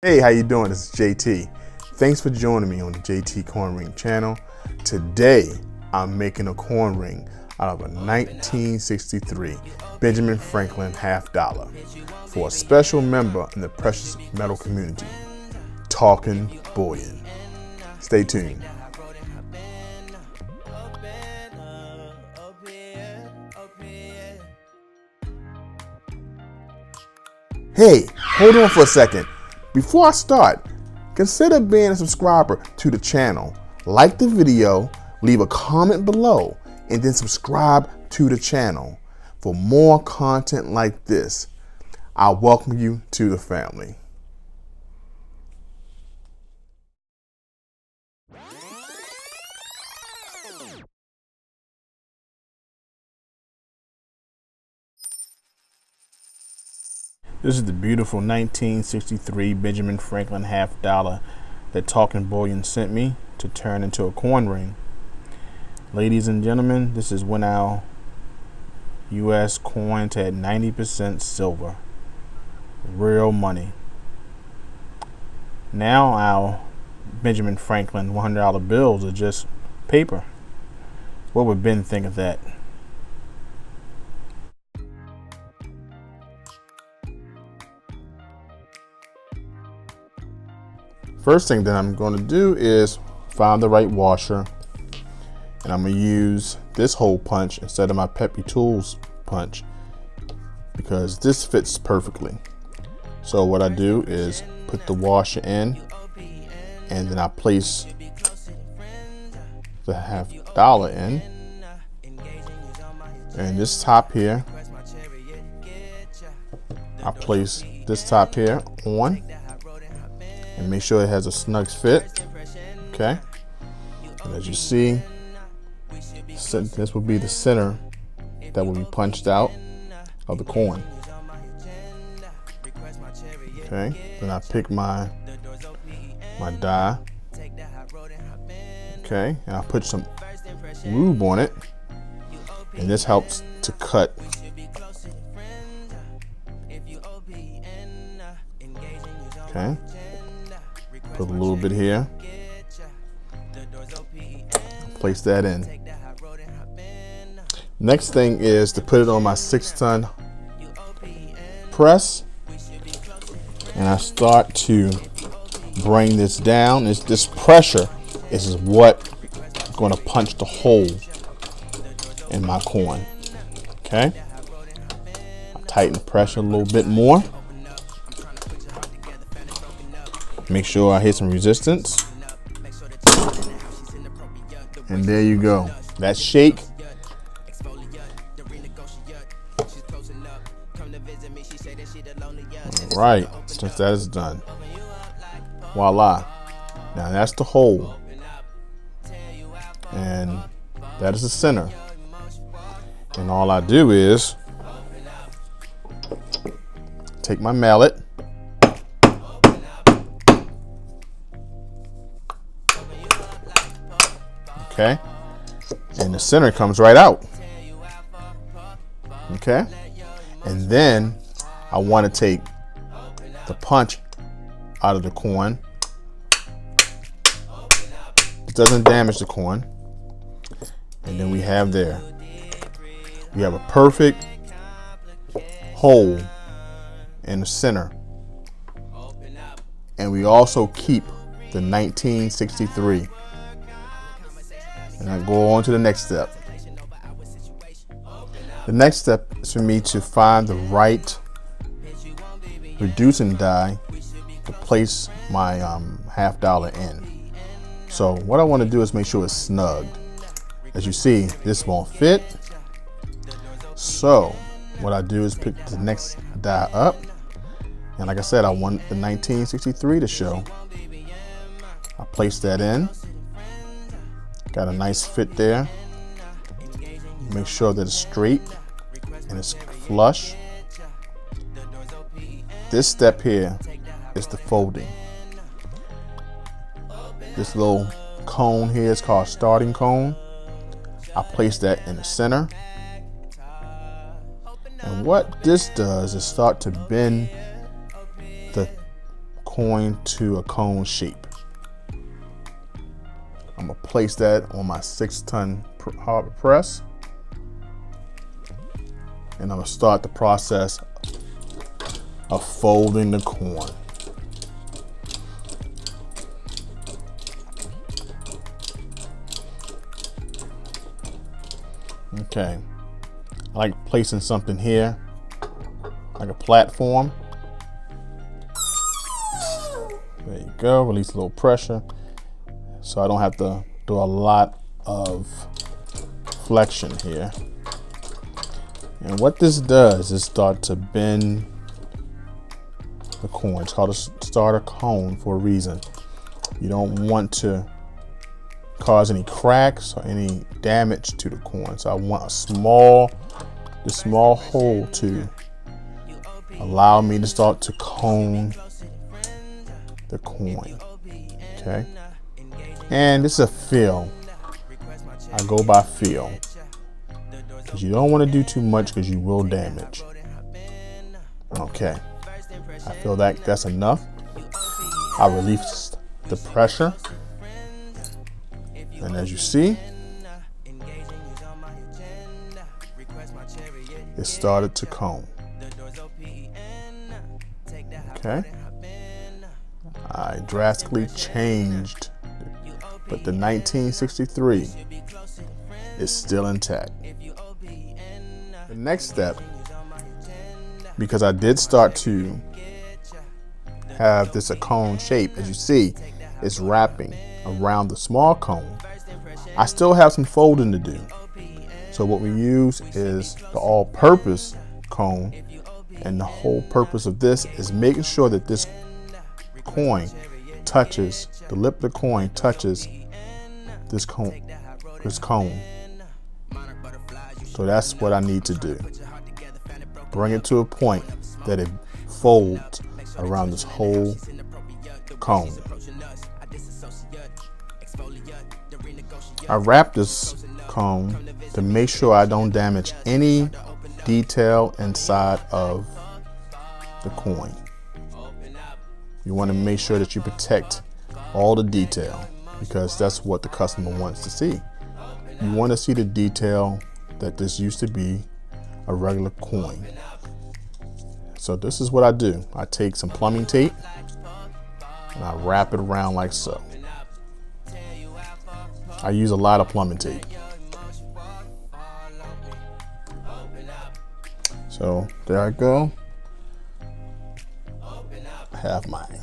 Hey, how you doing? This is JT. Thanks for joining me on the JT Coin Ring channel. Today, I'm making a coin ring out of a 1963 Benjamin Franklin $half for a special member in the precious metal community, Talking Bullion. Stay tuned. Hey, hold on for a second. Before I start, consider being a subscriber to the channel. Like the video, leave a comment below, and then subscribe to the channel for more content like this. I welcome you to the family. This is the beautiful 1963 Benjamin Franklin $half that Talking Bullion sent me to turn into a coin ring. Ladies and gentlemen, this is when our US coins had 90% silver. Real money. Now our Benjamin Franklin $100 bills are just paper. What would Ben think of that? First thing that I'm going to do is find the right washer, and I'm going to use this hole punch instead of my Peppy Tools punch because this fits perfectly. So what I do is put the washer in, and then I place the $half in, and this top here, I place this top here on, and make sure it has a snug fit. Okay, and as you see, this will be the center that will be punched out of the coin. Okay, then I pick my die. Okay, and I put some lube on it, and this helps to cut. Okay, put a little bit here, place that in. Next thing is to put it on my 6-ton press, and I start to bring this down. This pressure is what is going to punch the hole in my coin. Okay, I tighten the pressure a little bit more. Make sure I hit some resistance. And there you go. That shake. All right, since that is done. Voila. Now that's the hole. And that is the center. And all I do is take my mallet. Okay, and the center comes right out. Okay, and then I want to take the punch out of the coin. It doesn't damage the coin. And then we have a perfect hole in the center. And we also keep the 1963. And I go on to the next step. The next step is for me to find the right reducing die to place my $half in. So what I want to do is make sure it's snugged. As you see, this won't fit. So what I do is pick the next die up. And like I said, I want the 1963 to show. I place that in. Got a nice fit there. Make sure that it's straight and it's flush. This step here is the folding. This little cone here is called starting cone. I place that in the center. And what this does is start to bend the coin to a cone shape. I'm gonna place that on my 6-ton harbor press, and I'm gonna start the process of folding the coin. Okay, I like placing something here, like a platform. There you go, release a little pressure so I don't have to do a lot of flexion here. And what this does is start to bend the coin. It's called a starter cone for a reason. You don't want to cause any cracks or any damage to the coin. So I want a small hole to allow me to start to cone the coin. Okay, and this is a feel. I go by feel because you don't want to do too much because you will damage. Okay, I feel that that's enough. I release the pressure, and as you see, it started to cone. Okay, I drastically changed, but the 1963 is still intact. The next step, because I did start to have this a cone shape, as you see, it's wrapping around the small cone. I still have some folding to do. So what we use is the all-purpose cone, and the whole purpose of this is making sure that this coin touches, the lip of the coin touches this cone. So that's what I need to do. Bring it to a point that it folds around this whole cone. I wrap this cone to make sure I don't damage any detail inside of the coin. You want to make sure that you protect all the detail because that's what the customer wants to see. You want to see the detail that this used to be a regular coin. So this is what I do. I take some plumbing tape and I wrap it around like so. I use a lot of plumbing tape. So there I go. I have mine.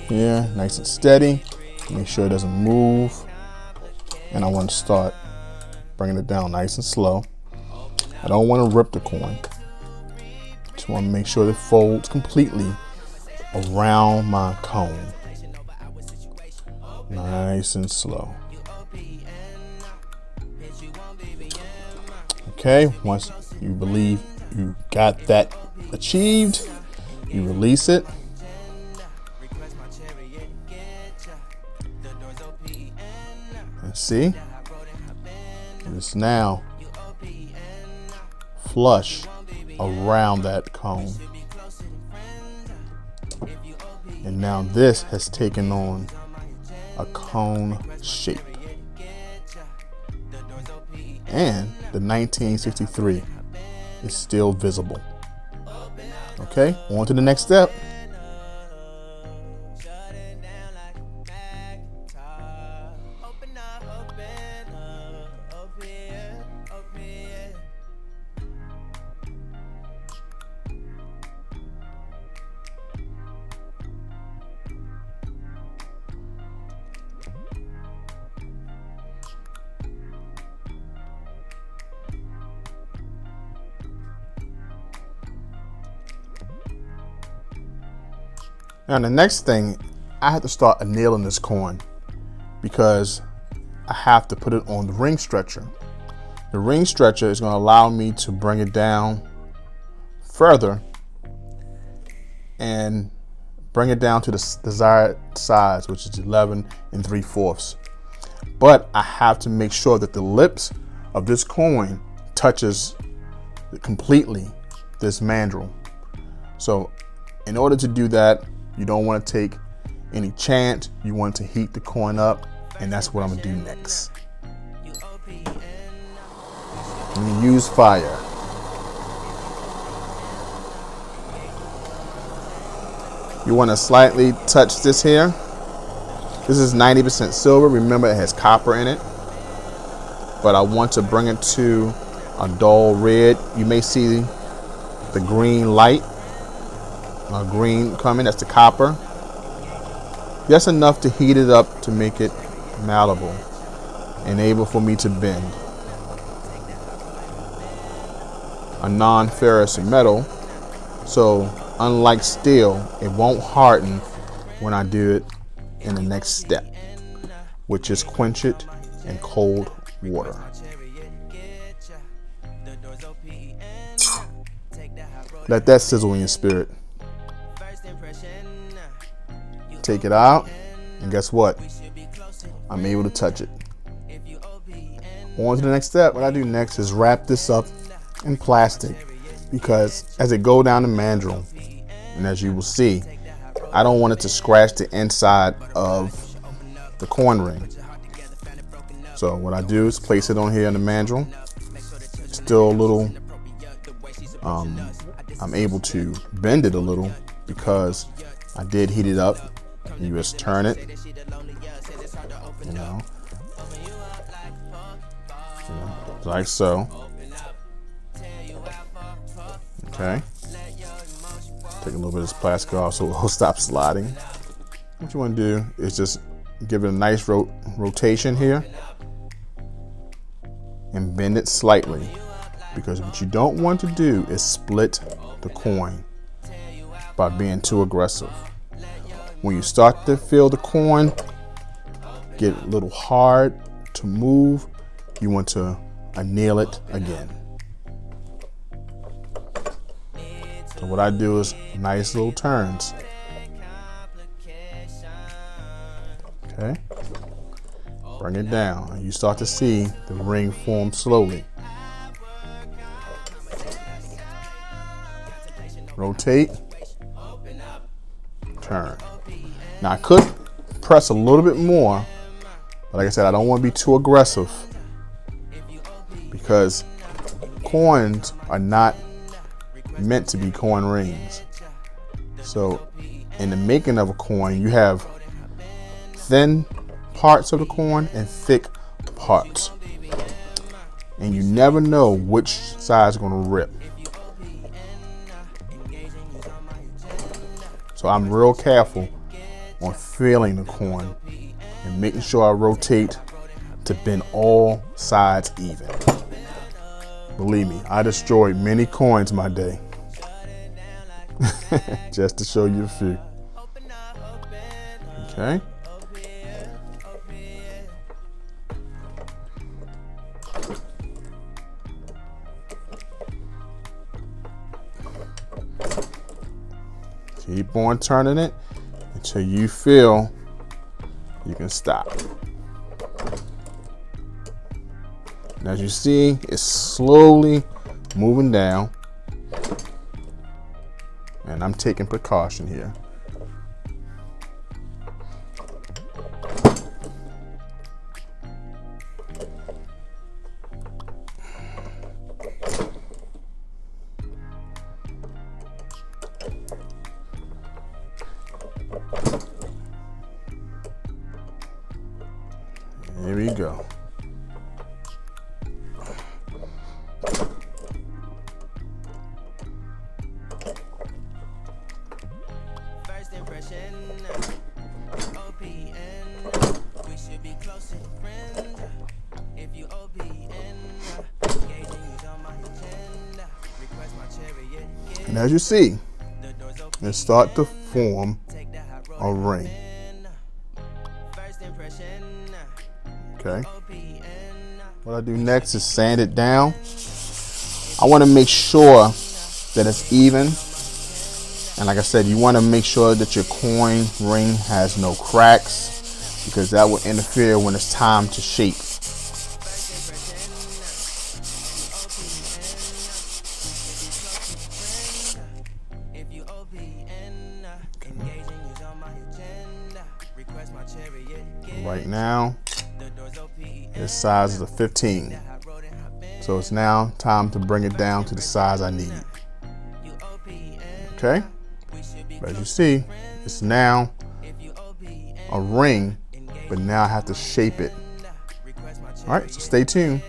Here, nice and steady. Make sure it doesn't move. And I want to start bringing it down nice and slow. I don't want to rip the coin. Just want to make sure it folds completely around my cone. Nice and slow. Okay, once you believe you got that achieved, you release it. And see, it's now flush around that cone. And now this has taken on a cone shape. And the 1963 is still visible. Okay, on to the next step. Now the next thing, I have to start annealing this coin because I have to put it on the ring stretcher. The ring stretcher is going to allow me to bring it down further and bring it down to the desired size, which is 11 3/4. But I have to make sure that the lips of this coin touches completely this mandrel. So in order to do that, you don't want to take any chance. You want to heat the coin up, and that's what I'm gonna do next. I'm gonna use fire. You want to slightly touch this here. This is 90% silver. Remember, it has copper in it. But I want to bring it to a dull red. You may see the green light, green coming. That's the copper. Just enough to heat it up to make it malleable and able for me to bend. A non-ferrous metal, so unlike steel, it won't harden when I do it in the next step, which is quench it in cold water. Let that sizzle in your spirit. Take it out, and guess what? I'm able to touch it. On to the next step. What I do next is wrap this up in plastic, because as it go down the mandrel, and as you will see, I don't want it to scratch the inside of the coin ring. So what I do is place it on here in the mandrel. Still a little, I'm able to bend it a little because I did heat it up. You just turn it, like so. Okay. Take a little bit of this plastic off so it'll stop sliding. What you want to do is just give it a nice rotation here and bend it slightly, because what you don't want to do is split the coin by being too aggressive. When you start to feel the coin get a little hard to move, you want to anneal it again. So what I do is nice little turns. Okay. Bring it down, and you start to see the ring form slowly. Rotate, turn. Now I could press a little bit more, but like I said, I don't want to be too aggressive, because coins are not meant to be coin rings. So in the making of a coin, you have thin parts of the coin and thick parts, and you never know which side is going to rip. So I'm real careful on feeling the coin and making sure I rotate to bend all sides even. Believe me, I destroyed many coins my day. Just to show you a few. Okay. Keep on turning it until you feel you can stop. And as you see, it's slowly moving down, and I'm taking precaution here. Here we go. First impression, OPN, we should be close and friends. If you OPN, engaging you on my agenda, request my chariot. And as you see, it start to form a ring. First impression. Okay. What I do next is sand it down. I want to make sure that it's even. And like I said, you want to make sure that your coin ring has no cracks, because that will interfere when it's time to shape. Right now, this size is a 15. So it's now time to bring it down to the size I need. Okay? But as you see, it's now a ring, but now I have to shape it. All right, so stay tuned.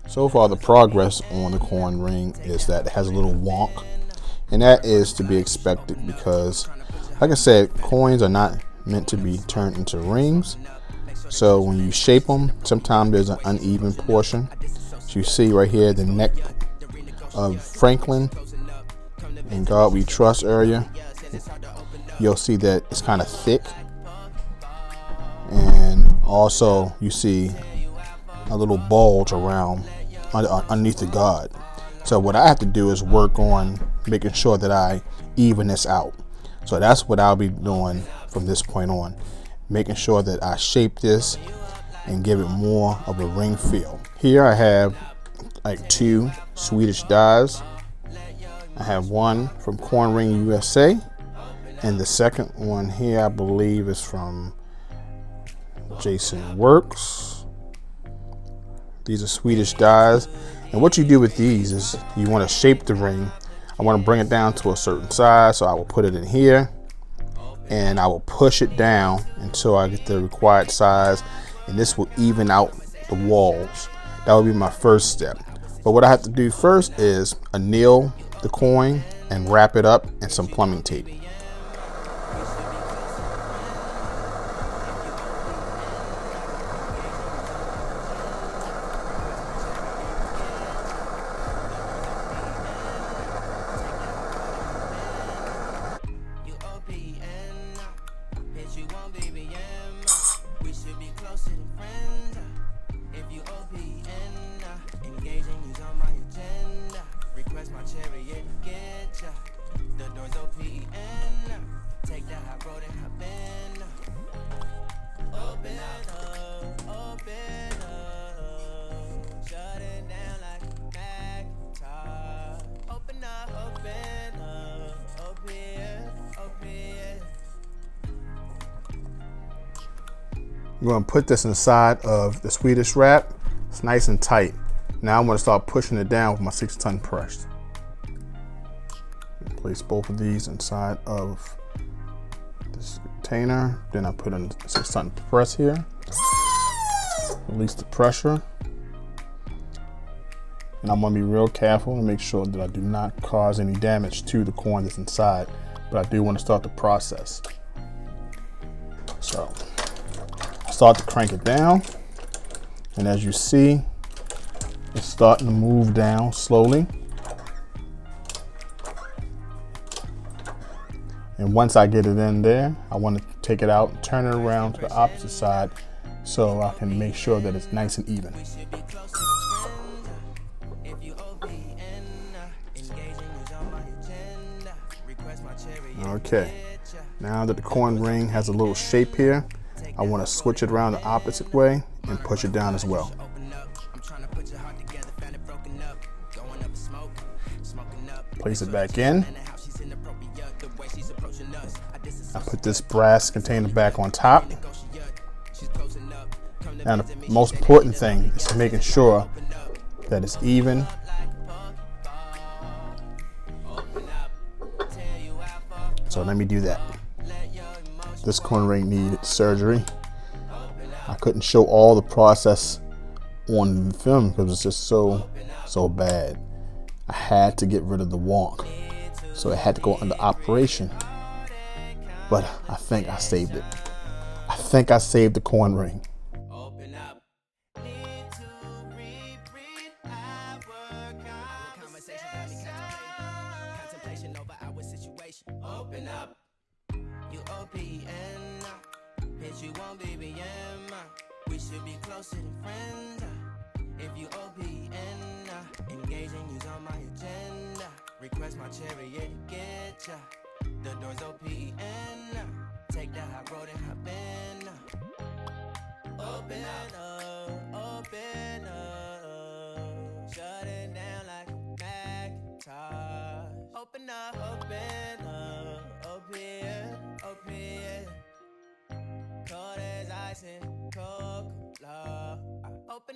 So far, the progress on the coin ring is that it has a little wonk, and that is to be expected because, like I said, coins are not meant to be turned into rings. So when you shape them, sometimes there's an uneven portion. So you see right here, the neck of Franklin and God We Trust area, you'll see that it's kind of thick. And also you see a little bulge around underneath the God. So what I have to do is work on making sure that I even this out. So that's what I'll be doing from this point on, making sure that I shape this and give it more of a ring feel. Here I have like 2 Swedish dies. I have one from Coin Ring USA, and the second one here I believe is from Jason Works. These are Swedish dies, and what you do with these is you want to shape the ring. I want to bring it down to a certain size, so I will put it in here and I will push it down until I get the required size, and this will even out the walls. That would be my first step. But what I have to do first is anneal the coin and wrap it up in some plumbing tape. I'm going to put this inside of the Swedish wrap. It's nice and tight. Now I'm going to start pushing it down with my 6-ton press. Place both of these inside of this container. Then I put in the 6-ton press here. Release the pressure. And I'm going to be real careful to make sure that I do not cause any damage to the coin that's inside. But I do want to start the process. So start to crank it down, and as you see, it's starting to move down slowly. And once I get it in there, I want to take it out and turn it around to the opposite side so I can make sure that it's nice and even. Okay, now that the coin ring has a little shape here, I want to switch it around the opposite way and push it down as well. Place it back in. I put this brass container back on top. Now the most important thing is making sure that it's even. So let me do that. This coin ring needed surgery. I couldn't show all the process on film because it's just so bad. I had to get rid of the wonk, so it had to go under operation. But I think I saved it. I think I saved the coin ring. Open up. You OPN, bitch, you won't BBM. We should be closer than friends. If you OPN, engaging you's on my agenda. Request my chariot to get ya. The door's OPN. Take the high road and hop in. Open up, open up. Shut it down like a Macintosh. Open up, open up. OPN, OPN. Call that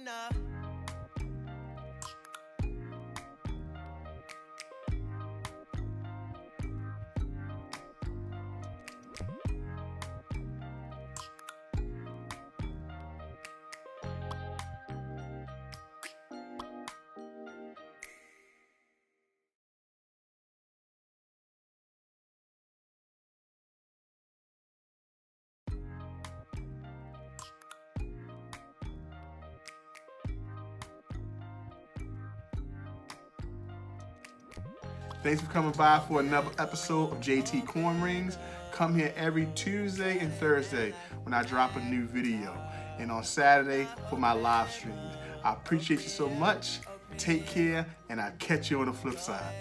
open up. Thanks for coming by for another episode of JT Coin Rings. Come here every Tuesday and Thursday when I drop a new video, and on Saturday for my live streams. I appreciate you so much. Take care, and I'll catch you on the flip side.